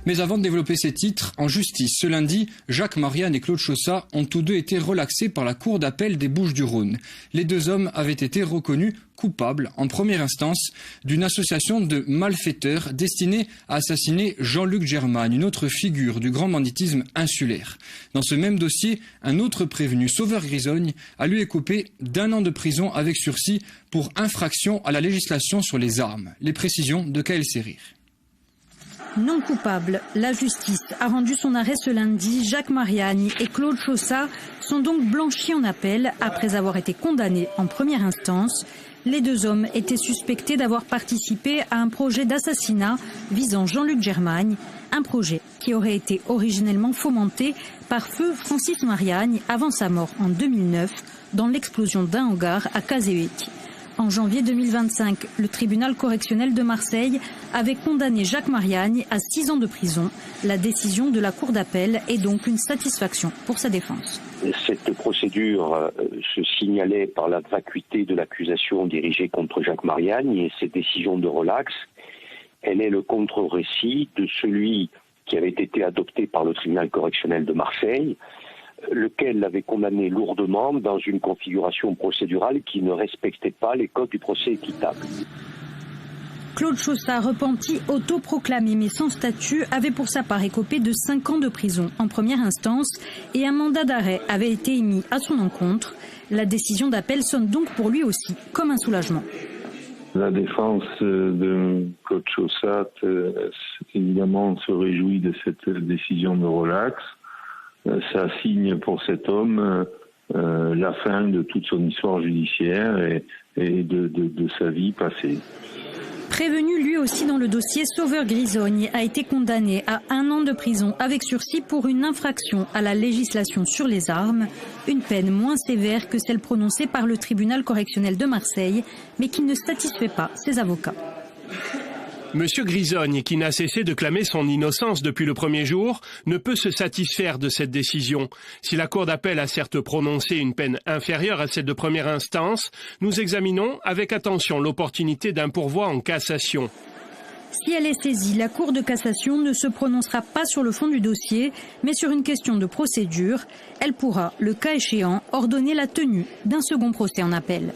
Mais avant de développer ses titres, en justice, ce lundi, Jacques Marianne et Claude Chaussat ont tous deux été relaxés par la cour d'appel des Bouches-du-Rhône. Les deux hommes avaient été reconnus coupables, en première instance, d'une association de malfaiteurs destinée à assassiner Jean-Luc Germagne, une autre figure du grand banditisme insulaire. Dans ce même dossier, un autre prévenu, Sauveur Grisogne, a lui écopé d'1 an de prison avec sursis pour infraction à la législation sur les armes. Les précisions de Kaël Sérir. Non coupables, la justice a rendu son arrêt ce lundi. Jacques Marianne et Claude Chaussat sont donc blanchis en appel après avoir été condamnés en première instance. Les deux hommes étaient suspectés d'avoir participé à un projet d'assassinat visant Jean-Luc Germagne, un projet qui aurait été originellement fomenté par feu Francis Marianne avant sa mort en 2009 dans l'explosion d'un hangar à Kazéek. En janvier 2025, le tribunal correctionnel de Marseille avait condamné Jacques Marianne à 6 ans de prison. La décision de la cour d'appel est donc une satisfaction pour sa défense. Cette procédure se signalait par la vacuité de l'accusation dirigée contre Jacques Marianne et cette décision de relax, elle est le contre-récit de celui qui avait été adopté par le tribunal correctionnel de Marseille, lequel l'avait condamné lourdement dans une configuration procédurale qui ne respectait pas les codes du procès équitable. Claude Chaussat, repenti, autoproclamé mais sans statut, avait pour sa part écopé de 5 ans de prison en première instance et un mandat d'arrêt avait été émis à son encontre. La décision d'appel sonne donc pour lui aussi comme un soulagement. La défense de Claude Chaussat, évidemment, se réjouit de cette décision de relax. Ça signe pour cet homme la fin de toute son histoire judiciaire et de sa vie passée. Prévenu lui aussi dans le dossier, Sauveur Grisogne a été condamné à 1 an de prison avec sursis pour une infraction à la législation sur les armes, une peine moins sévère que celle prononcée par le tribunal correctionnel de Marseille, mais qui ne satisfait pas ses avocats. Monsieur Grisogne, qui n'a cessé de clamer son innocence depuis le premier jour, ne peut se satisfaire de cette décision. Si la Cour d'appel a certes prononcé une peine inférieure à celle de première instance, nous examinons avec attention l'opportunité d'un pourvoi en cassation. Si elle est saisie, la Cour de cassation ne se prononcera pas sur le fond du dossier, mais sur une question de procédure. Elle pourra, le cas échéant, ordonner la tenue d'un second procès en appel.